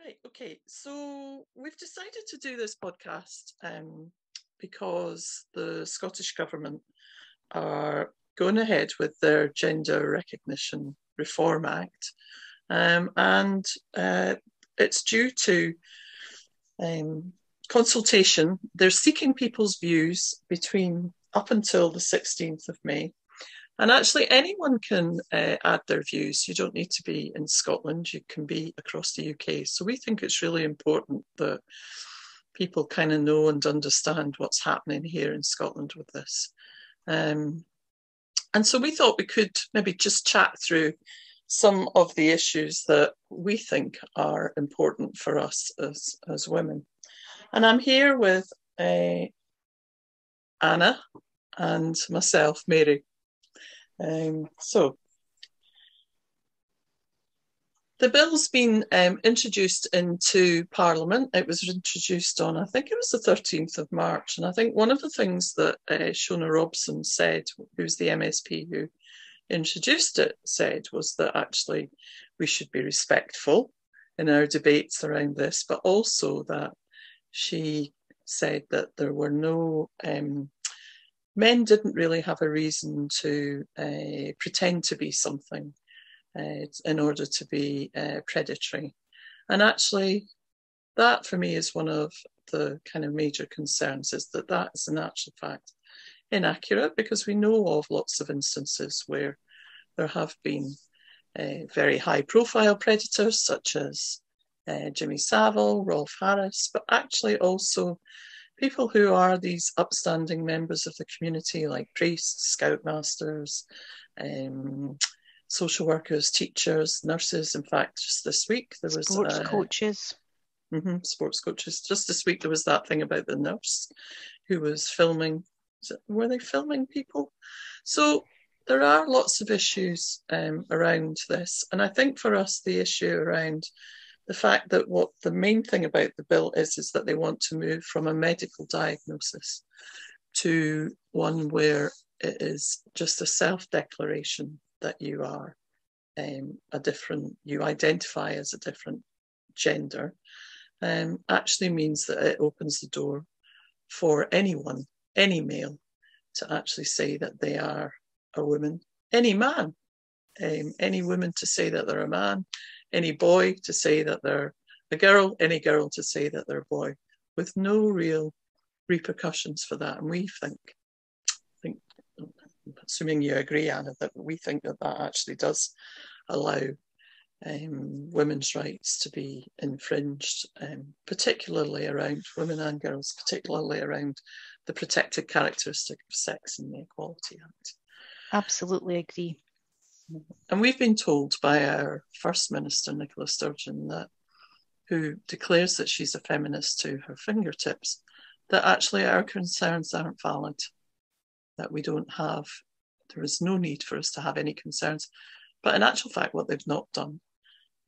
Right, okay. So we've decided to do this podcast because the Scottish Government are going ahead with their Gender Recognition Reform Act. And it's due to consultation. They're seeking people's views between up until the 16th of May. And actually, anyone can add their views. You don't need to be in Scotland. You can be across the UK. So we think it's really important that people kind of know and understand what's happening here in Scotland with this. And so we thought we could maybe just chat through some of the issues that we think are important for us as women. And I'm here with Anna and myself, Mary. So the bill's been introduced into Parliament. It was introduced on, I think it was the 13th of March. And I think one of the things that Shona Robson said, who's the MSP who introduced it, said was that actually we should be respectful in our debates around this, but also that she said that there were no men didn't really have a reason to pretend to be something in order to be predatory. And actually, that for me is one of the kind of major concerns, is that that is in actual fact inaccurate, because we know of lots of instances where there have been very high profile predators such as Jimmy Savile, Rolf Harris, but actually also people who are these upstanding members of the community, like priests, scoutmasters, social workers, teachers, nurses. In fact, just this week there was sports coaches. Sports coaches. Just this week there was that thing about the nurse who was filming. Were they filming people? So there are lots of issues around this, and I think for us the issue around the fact that what the main thing about the bill is that they want to move from a medical diagnosis to one where it is just a self-declaration that you are you identify as a different gender, actually means that it opens the door for anyone, any male, to actually say that they are a woman, any man, any woman to say that they're a man, any boy to say that they're a girl, any girl to say that they're a boy, with no real repercussions for that. And we think, assuming you agree, Anna, that we think that that actually does allow women's rights to be infringed, particularly around women and girls, particularly around the protected characteristic of sex in the Equality Act. Absolutely agree. And we've been told by our First Minister, Nicola Sturgeon, who declares that she's a feminist to her fingertips, that actually our concerns aren't valid, that there is no need for us to have any concerns. But in actual fact, what they've not done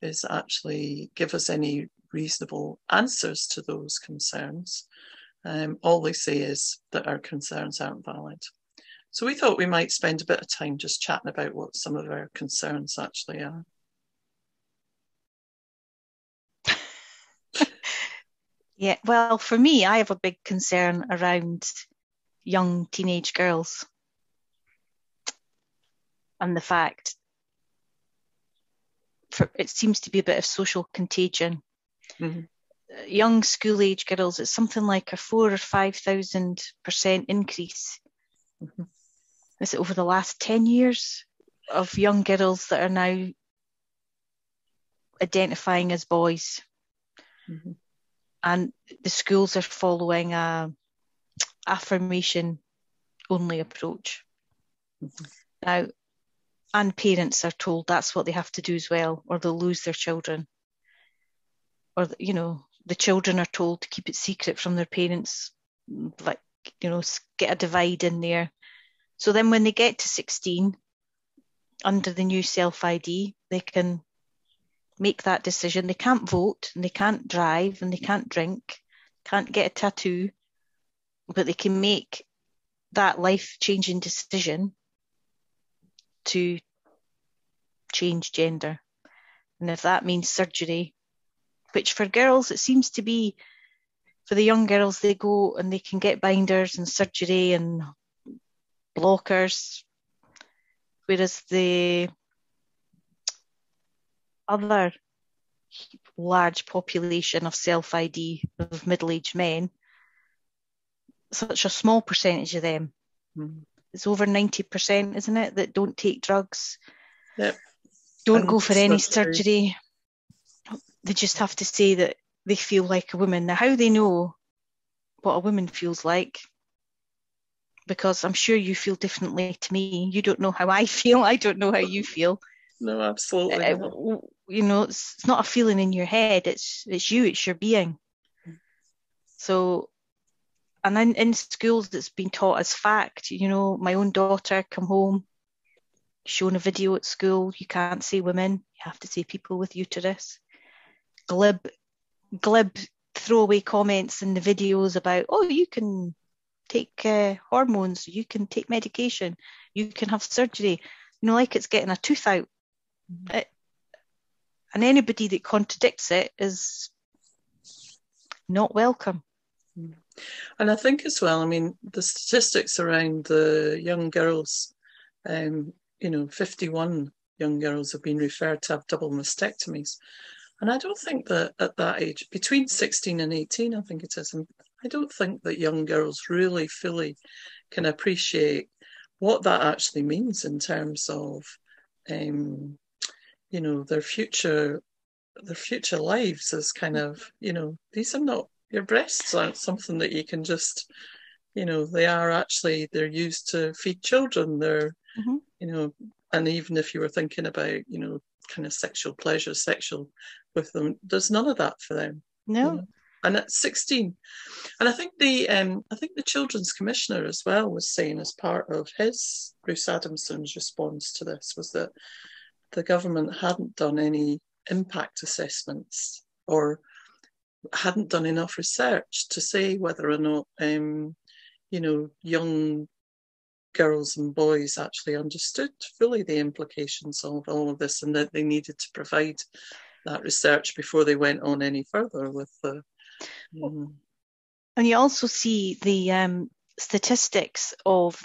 is actually give us any reasonable answers to those concerns. All they say is that our concerns aren't valid. So we thought we might spend a bit of time just chatting about what some of our concerns actually are. Yeah, well, for me, I have a big concern around young teenage girls and the fact it seems to be a bit of social contagion. Mm-hmm. Young school-age girls, it's something like a 4,000 or 5,000% increase. Mm-hmm. Is it over the last 10 years of young girls that are now identifying as boys? Mm-hmm. And the schools are following a affirmation only approach. Mm-hmm. Now, and parents are told that's what they have to do as well, or they'll lose their children. Or, the children are told to keep it secret from their parents, like, get a divide in there. So then when they get to 16, under the new self-ID, they can make that decision. They can't vote, and they can't drive, and they can't drink, can't get a tattoo, but they can make that life-changing decision to change gender. And if that means surgery, which for girls, it seems to be, for the young girls, they go and they can get binders and surgery and blockers, whereas the other large population of self-ID of middle-aged men, such a small percentage of them, it's over 90%, isn't it, that don't take drugs, don't go for any surgery. They just have to say that they feel like a woman. Now, how they know what a woman feels like, because I'm sure you feel differently to me. You don't know how I feel. I don't know how you feel. No, absolutely. You know, it's not a feeling in your head. It's you. It's your being. So, and in schools, it's been taught as fact. You know, my own daughter come home, shown a video at school. You can't say women. You have to say people with uterus. Glib throwaway comments in the videos about, oh, you can take hormones, you can take medication, you can have surgery, you know, like it's getting a tooth out. And anybody that contradicts it is not welcome. And I think as well, I mean, the statistics around the young girls, 51 young girls have been referred to have double mastectomies. And I don't think that at that age, between 16 and 18, I think it is, I don't think that young girls really fully can appreciate what that actually means in terms of, their future lives as kind of, these are not, your breasts aren't something that you can just, they're used to feed children. They're, and even if you were thinking about, kind of sexual pleasure, sexual with them, there's none of that for them. No. And at 16, and I think the Children's Commissioner as well was saying, as part of his, Bruce Adamson's response to this, was that the government hadn't done any impact assessments or hadn't done enough research to say whether or not young girls and boys actually understood fully the implications of all of this, and that they needed to provide that research before they went on any further with the. And you also see the statistics of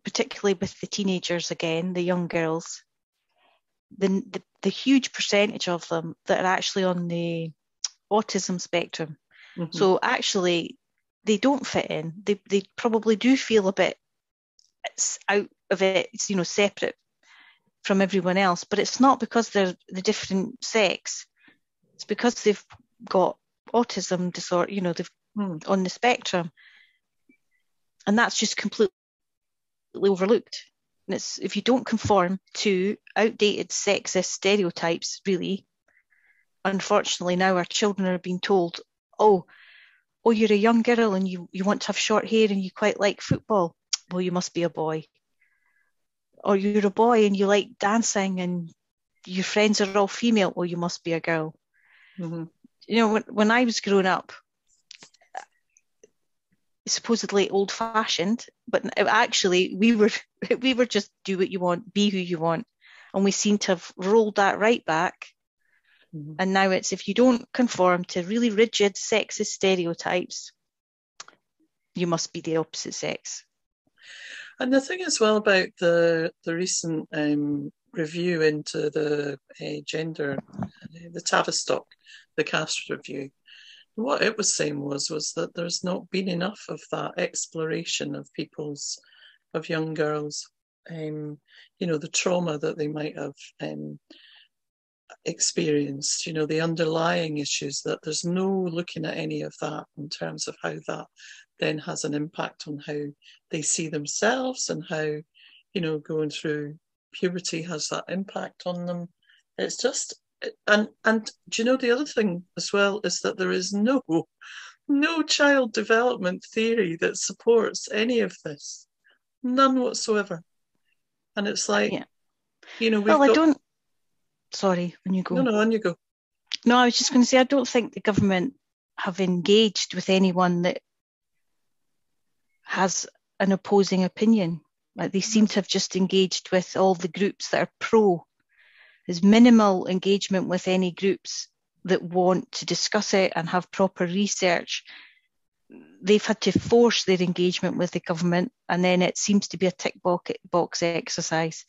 particularly with the teenagers again, the young girls, the huge percentage of them that are actually on the autism spectrum. So actually, they don't fit in. They probably do feel a bit out of it, separate from everyone else, but it's not because they're the different sex. It's because they've got autism disorder, they've on the spectrum, and that's just completely overlooked. And it's, if you don't conform to outdated sexist stereotypes, really, unfortunately now our children are being told, oh, you're a young girl and you want to have short hair and you quite like football, well, you must be a boy. Or you're a boy and you like dancing and your friends are all female, well, you must be a girl. When I was growing up, supposedly old-fashioned, but actually we were just do what you want, be who you want, and we seem to have rolled that right back. And now it's, if you don't conform to really rigid sexist stereotypes, you must be the opposite sex. And the thing as well about the recent review into the gender, the Tavistock, the caste review, what it was saying was that there's not been enough of that exploration of young girls, the trauma that they might have experienced, the underlying issues, that there's no looking at any of that in terms of how that then has an impact on how they see themselves and how, going through puberty has that impact on them. It's just, and the other thing as well is that there is no child development theory that supports any of this, none whatsoever. And it's like, Sorry, when you go. No, on you go. No, I was just going to say, I don't think the government have engaged with anyone that has an opposing opinion. Like, they seem to have just engaged with all the groups that are pro. There's minimal engagement with any groups that want to discuss it and have proper research, they've had to force their engagement with the government, and then it seems to be a tick box exercise.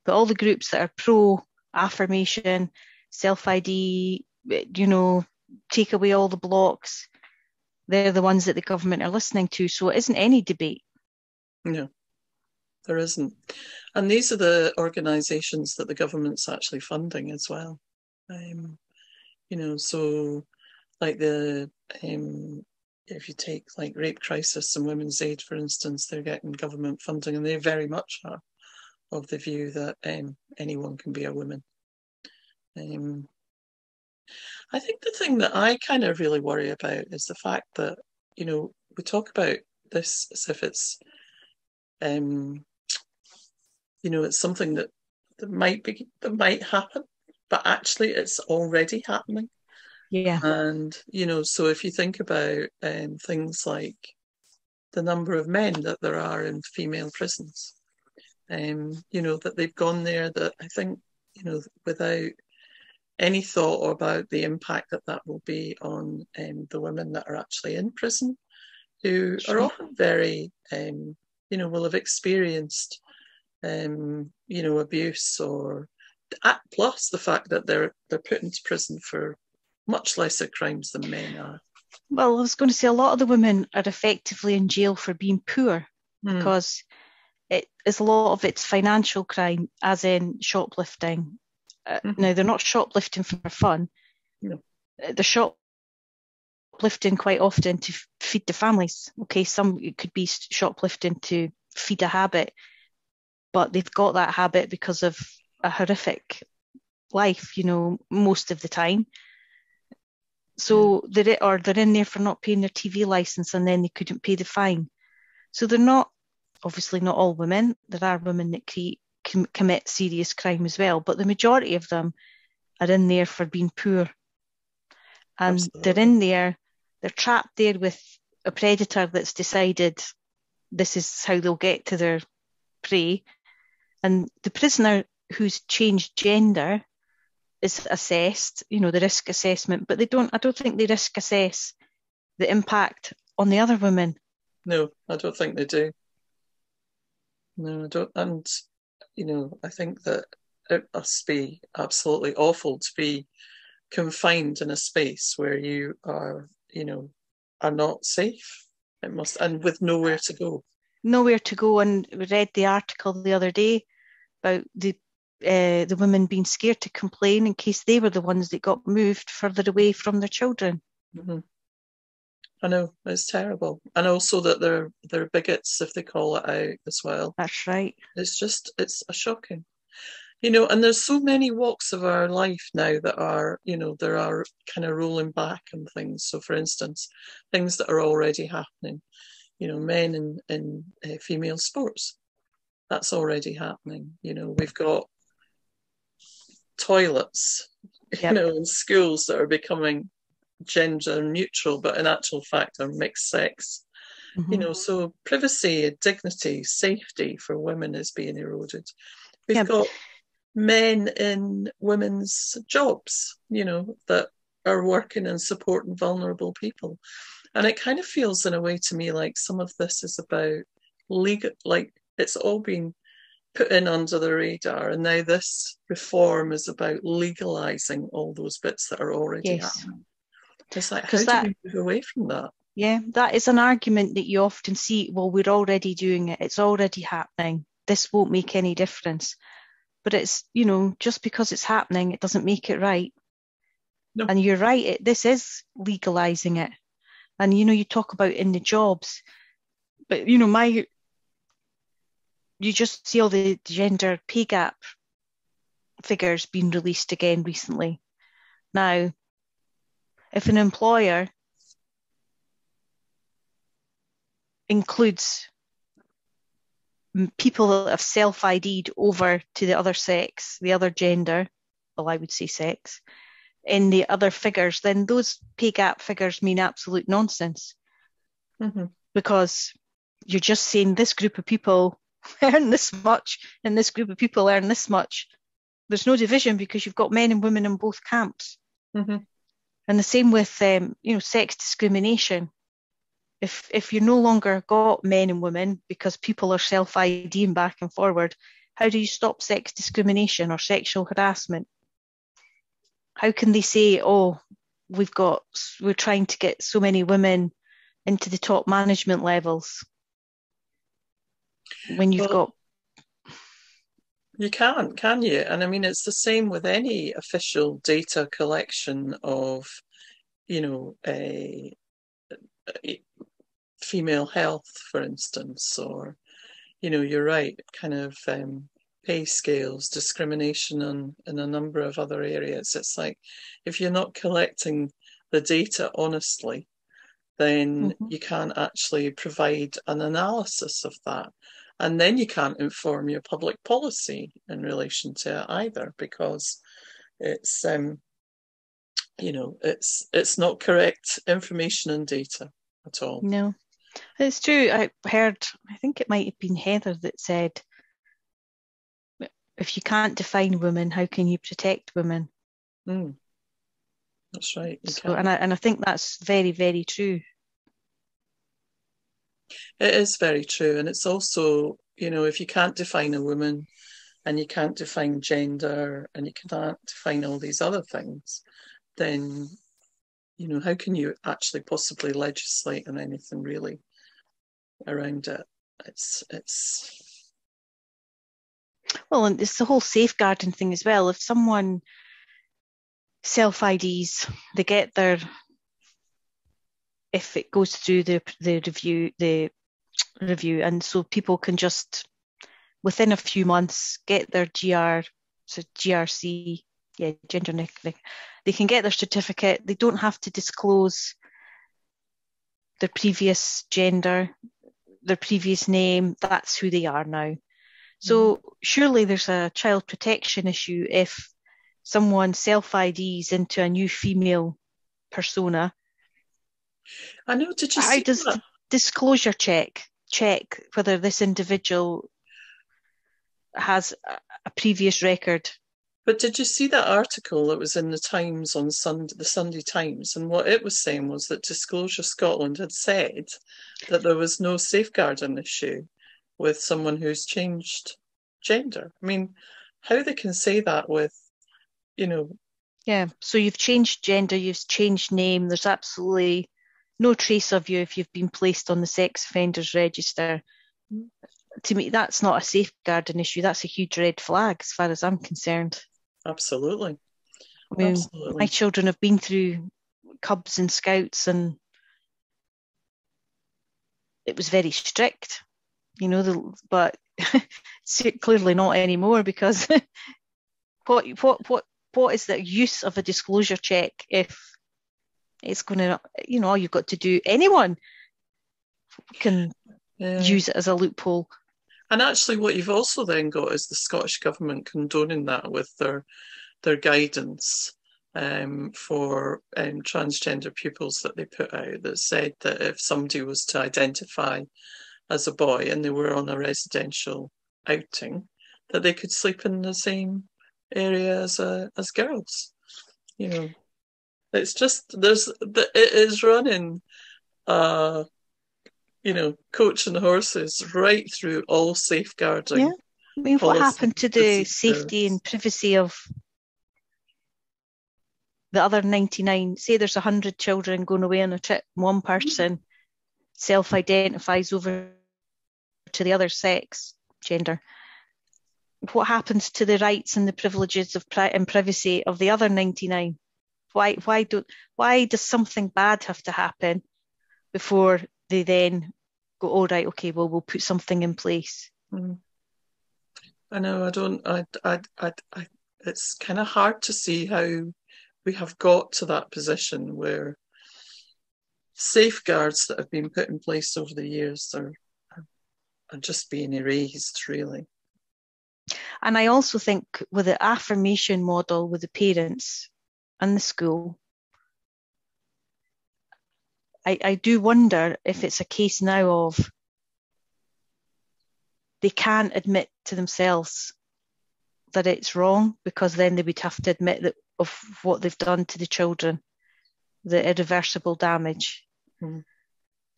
But all the groups that are pro affirmation, self-ID, take away all the blocks, they're the ones that the government are listening to. So it isn't any debate. No, there isn't. And these are the organisations that the government's actually funding as well. So like if you take like Rape Crisis and Women's Aid, for instance, they're getting government funding, and they very much are of the view that anyone can be a woman. I think the thing that I kind of really worry about is the fact that, we talk about this as if it's, it's something that might happen, but actually it's already happening. Yeah. And, so if you think about things like the number of men that there are in female prisons, that they've gone there, that I think, without any thought about the impact that will be on the women that are actually in prison, who are often very, will have experienced, abuse, or plus the fact that they're put into prison for much lesser crimes than men are. Well, I was going to say a lot of the women are effectively in jail for being poor, because it is a lot of it's financial crime, as in shoplifting. Now, they're not shoplifting for fun. No. They're shoplifting quite often to feed the families. Okay, it could be shoplifting to feed a habit, but they've got that habit because of a horrific life, most of the time. So they're in there for not paying their TV license, and then they couldn't pay the fine. So they're not, obviously not all women. There are women that commit serious crime as well, but the majority of them are in there for being poor. And Absolutely. They're in there, they're trapped there with a predator that's decided this is how they'll get to their prey. And the prisoner who's changed gender is assessed, the risk assessment, but I don't think they risk assess the impact on the other women. No, I don't think they do. No, I don't. And, I think that it must be absolutely awful to be confined in a space where you are, are not safe. It must, and with nowhere to go. Nowhere to go. And we read the article the other day about the women being scared to complain in case they were the ones that got moved further away from their children. Mm-hmm. I know, it's terrible. And also that they're bigots if they call it out as well. That's right. It's a shocking. And there's so many walks of our life now that are, there are kind of rolling back and things. So for instance, things that are already happening, men in female sports, that's already happening. We've got toilets, in schools that are becoming gender neutral, but in actual fact are mixed sex. Mm-hmm. So privacy, dignity, safety for women is being eroded. We've got men in women's jobs, that are working and supporting vulnerable people. And it kind of feels in a way to me like some of this is about legal, like it's all been put in under the radar, and now this reform is about legalising all those bits that are already happening. It's like, how do we move away from that? Yeah, that is an argument that you often see. Well, we're already doing it. It's already happening. This won't make any difference. But it's, just because it's happening, it doesn't make it right. No. And you're right, this is legalising it. And, you talk about in the jobs, but, you just see all the gender pay gap figures being released again recently. Now, if an employer includes people that have self-ID'd over to the other sex, the other gender, well, I would say sex, in the other figures, then those pay gap figures mean absolute nonsense. Mm-hmm. Because you're just saying this group of people earn this much and this group of people earn this much. There's no division because you've got men and women in both camps. Mm-hmm. And the same with sex discrimination. If you're no longer got men and women because people are self-IDing back and forward, how do you stop sex discrimination or sexual harassment? How can they say, oh, we're trying to get so many women into the top management levels when you've got... You can't, can you? And I mean, it's the same with any official data collection of, female health, for instance, or, you're right, kind of pay scales, discrimination in a number of other areas. It's like, if you're not collecting the data honestly, then you can't actually provide an analysis of that. And then you can't inform your public policy in relation to it either, because it's, it's not correct information and data at all. No, it's true. I think it might have been Heather that said, if you can't define women, how can you protect women? That's right. And I think that's very, very true. It is very true. And it's also, if you can't define a woman and you can't define gender and you can't define all these other things, then, how can you actually possibly legislate on anything really around it? It's Well, and it's the whole safeguarding thing as well. If someone self-IDs, they get their... If it goes through the review, and so people can just within a few months get their GRC, gender neutral. They can get their certificate. They don't have to disclose their previous gender, their previous name. That's who they are now. So surely there's a child protection issue if someone self-IDs into a new female persona. I know. Did you How see does that? the disclosure check whether this individual has a previous record? But did you see that article that was in the Times on the Sunday Times? And what it was saying was that Disclosure Scotland had said that there was no safeguarding issue with someone who's changed gender. I mean, how they can say that with, Yeah, so you've changed gender, you've changed name, there's absolutely no trace of you if you've been placed on the sex offenders register. To me, that's not a safeguarding issue. That's a huge red flag as far as I'm concerned. Absolutely. I mean, my children have been through Cubs and Scouts, and it was very strict, but clearly not anymore, because what is the use of a disclosure check if it's going to, all you've got to do, anyone can use it as a loophole. And actually what you've also then got is the Scottish Government condoning that with their guidance for transgender pupils that they put out, that said that if somebody was to identify as a boy and they were on a residential outing, that they could sleep in the same area as girls. It's just it is running coaching horses right through all safeguarding. Yeah. I mean, what happened to the safety and privacy of the other 99? Say there's 100 children going away on a trip, one person self-identifies over to the other sex, gender. What happens to the rights and the privileges and privacy of the other 99? Why does something bad have to happen before they then go, all right, okay, well, we'll put something in place? I know. It's kind of hard to see how we have got to that position where safeguards that have been put in place over the years are just being erased, really. And I also think with the affirmation model with the parents and the school, I do wonder if it's a case now of they can't admit to themselves that it's wrong, because then they would have to admit that of what they've done to the children. the irreversible damage. Mm.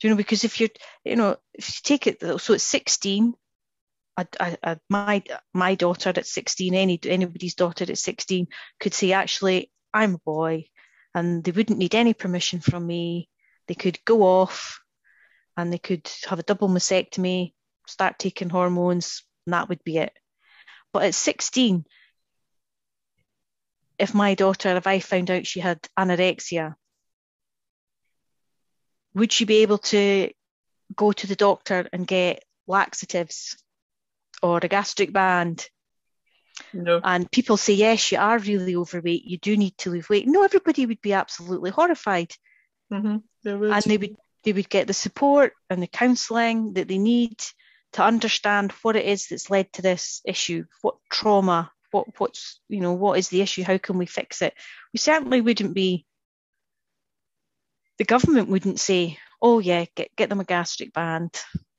Because if you take it, so at 16, my daughter at 16, anybody's daughter at 16 could say, actually, I'm a boy, and they wouldn't need any permission from me. They could go off and they could have a double mastectomy, start taking hormones, and that would be it. But at 16, if I found out she had anorexia, would she be able to go to the doctor and get laxatives or a gastric band? No. And people say, yes, you are really overweight, you do need to lose weight. No, everybody would be absolutely horrified. Mm-hmm. And they would get the support and the counselling that they need to understand what it is that's led to this issue, what trauma, what's what is the issue, how can we fix it. We certainly wouldn't be, the government wouldn't say, oh yeah, get them a gastric band,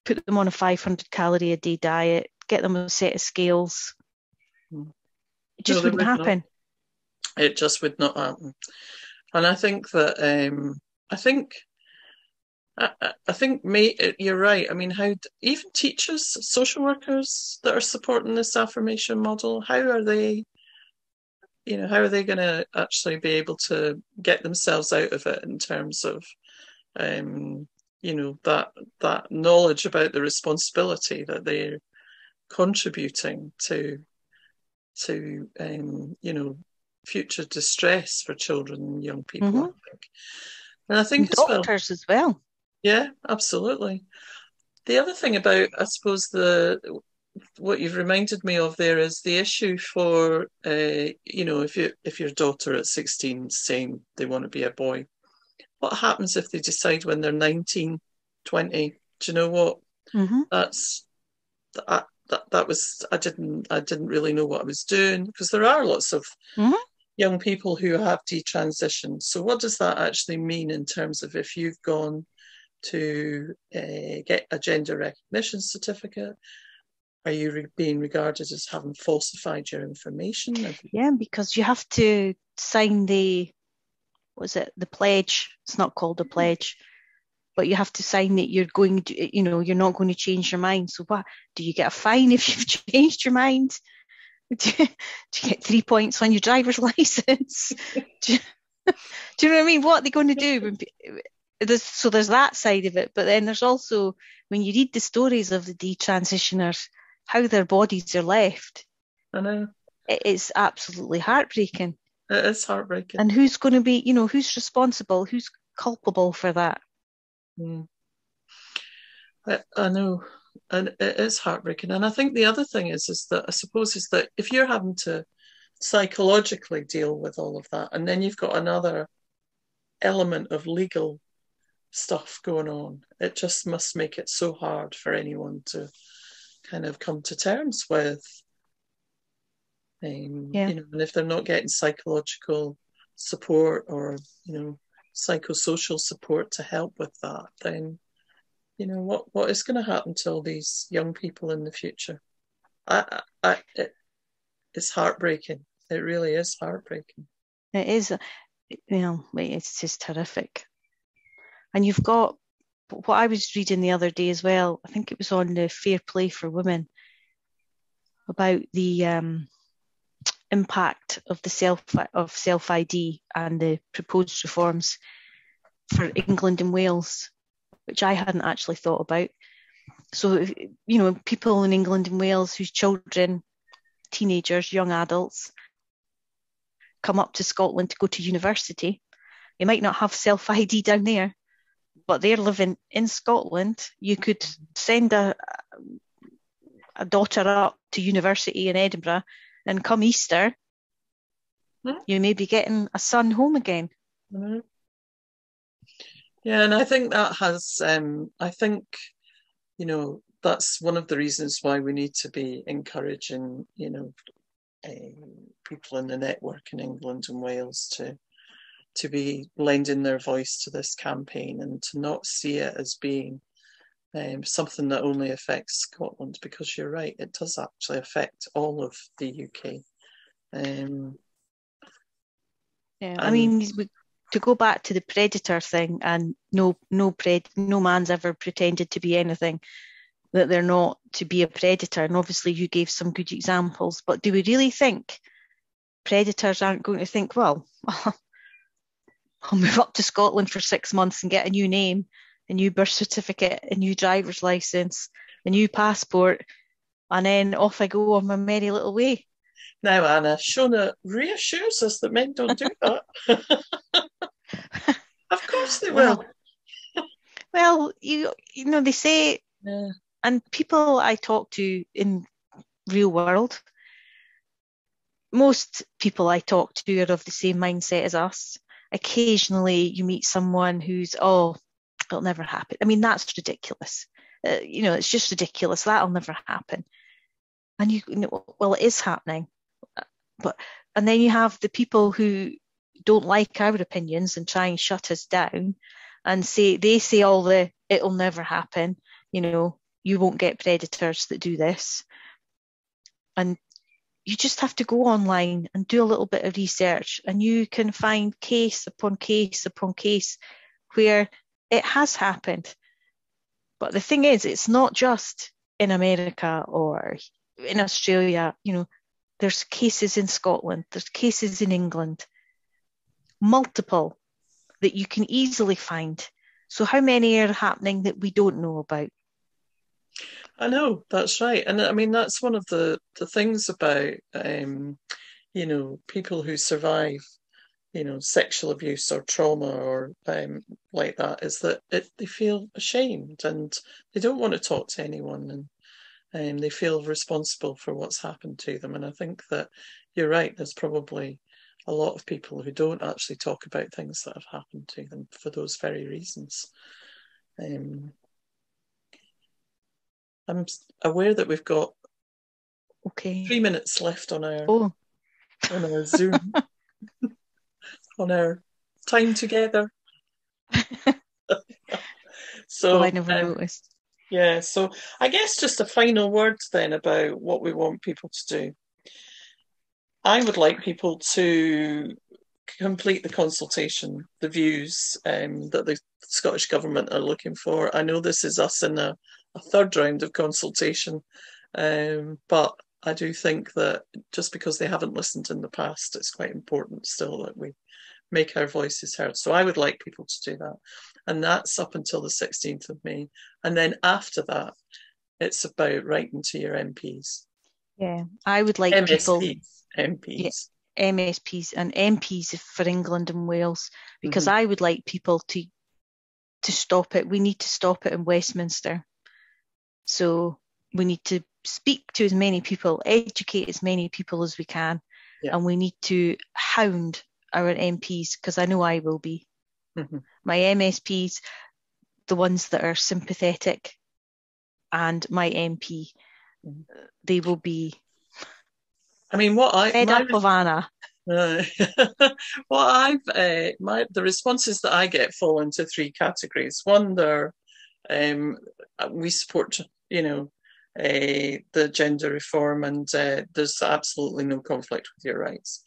put them on a 500 calorie a day diet, get them a set of scales. It just wouldn't happen. It just would not happen. And I think that I think you're right. I mean, how even teachers, social workers that are supporting this affirmation model, how are they going to actually be able to get themselves out of it in terms of that knowledge about the responsibility that they're contributing to future distress for children and young people. Mm-hmm. I think, and I think doctors as well. Yeah, absolutely. The other thing about, I suppose, what you've reminded me of there is the issue for, if your daughter at 16 is saying they want to be a boy, what happens if they decide when they're 19, 20? Do you know what? Mm-hmm. I didn't really know what I was doing, because there are lots of young people who have detransitioned. So what does that actually mean in terms of if you've gone to get a gender recognition certificate? Are you being regarded as having falsified your information? Yeah, because you have to sign the pledge. It's not called a pledge, but you have to sign that you're going to, you're not going to change your mind. So what, do you get a fine if you've changed your mind? Do you get 3 points on your driver's license? do you know what I mean? What are they going to do? So there's that side of it, but then there's also, when you read the stories of the detransitioners, how their bodies are left. I know. It is absolutely heartbreaking. It is heartbreaking. And who's going to be, who's responsible? Who's culpable for that? I know. And it is heartbreaking. And I think the other thing is that if you're having to psychologically deal with all of that, and then you've got another element of legal stuff going on, it just must make it so hard for anyone to kind of come to terms with. And if they're not getting psychological support or psychosocial support to help with that, then what is going to happen to all these young people in the future? It's heartbreaking. It really is heartbreaking. It is. It's just horrific. And you've got what I was reading the other day as well. I think it was on the Fair Play for Women, about the impact of the self ID and the proposed reforms for England and Wales, which I hadn't actually thought about. So, people in England and Wales whose children, teenagers, young adults, come up to Scotland to go to university, they might not have self-ID down there, but they're living in Scotland. You could send a daughter up to university in Edinburgh, and come Easter, you may be getting a son home again. Mm-hmm. Yeah, and I think that has, that's one of the reasons why we need to be encouraging, people in the network in England and Wales to be lending their voice to this campaign, and to not see it as being something that only affects Scotland, because you're right, it does actually affect all of the UK. to go back to the predator thing, and no man's ever pretended to be anything that they're not, to be a predator. And obviously you gave some good examples, but do we really think predators aren't going to think, well, I'll move up to Scotland for 6 months and get a new name, a new birth certificate, a new driver's license, a new passport, and then off I go on my merry little way. Now, Anna, Shona reassures us that men don't do that. Of course they will. Well, you know, they say, yeah. And people I talk to in real world, most people I talk to are of the same mindset as us. Occasionally you meet someone who's, oh, it'll never happen. I mean, that's ridiculous. It's just ridiculous. That'll never happen. And well, it is happening. And then you have the people who don't like our opinions and try and shut us down and say all the, it'll never happen. You won't get predators that do this. And you just have to go online and do a little bit of research, and you can find case upon case upon case where it has happened. But the thing is, it's not just in America or in Australia. There's cases in Scotland, there's cases in England, multiple, that you can easily find. So how many are happening that we don't know about? I know, that's right. And I mean, that's one of the things about, people who survive, sexual abuse or trauma or like that, is that they feel ashamed and they don't want to talk to anyone, and they feel responsible for what's happened to them. And I think that you're right, there's probably a lot of people who don't actually talk about things that have happened to them for those very reasons. I'm aware that we've got 3 minutes left on our Zoom, on our time together. So I never noticed. Yeah, so I guess just a final word then about what we want people to do. I would like people to complete the consultation, the views that the Scottish Government are looking for. I know this is us in a third round of consultation, but I do think that just because they haven't listened in the past, it's quite important still that we make our voices heard. So I would like people to do that. And that's up until the 16th of May. And then after that, it's about writing to your MPs. Yeah, I would like MPs. Yeah, MSPs and MPs for England and Wales, because I would like people to stop it. We need to stop it in Westminster. So we need to speak to as many people, educate as many people as we can, and we need to hound our MPs, because I know I will be. My MSPs, the ones that are sympathetic, and my MP, they will be. I mean, fed up of Anna. The responses that I get fall into three categories. One, they're we support, the gender reform, and there's absolutely no conflict with your rights.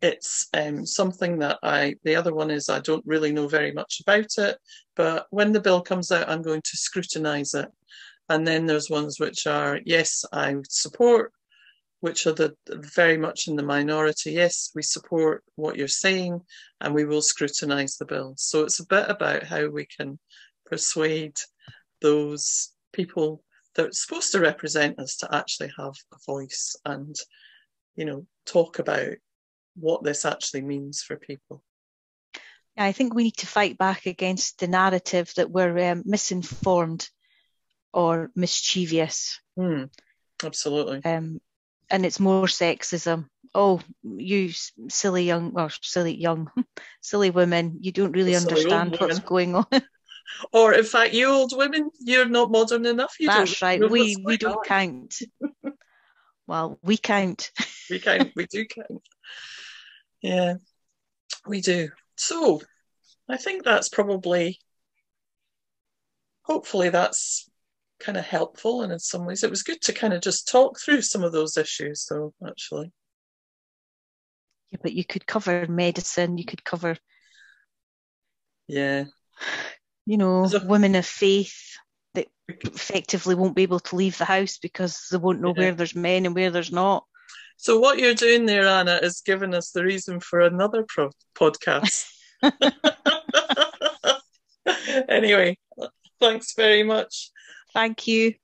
It's something that the other one is I don't really know very much about it, but when the bill comes out, I'm going to scrutinise it. And then there's ones which are, yes, I support, which are the very much in the minority. Yes, we support what you're saying, and we will scrutinise the bill. So it's a bit about how we can persuade those people that are supposed to represent us to actually have a voice and, talk about what this actually means for people. I think we need to fight back against the narrative that we're misinformed or mischievous. Absolutely. And it's more sexism. Oh, you silly women, you don't really understand what's going on. Or in fact, you old women, you're not modern enough. That's right. We don't count. Well, we count. We do count. Yeah, we do. So I think that's probably, hopefully that's kind of helpful, and in some ways it was good to kind of just talk through some of those issues though, actually. Yeah, but you could cover medicine, you could cover Yeah. You know, women of faith that effectively won't be able to leave the house because they won't know where there's men and where there's not. So what you're doing there, Anna, is giving us the reason for another podcast. Anyway, thanks very much. Thank you.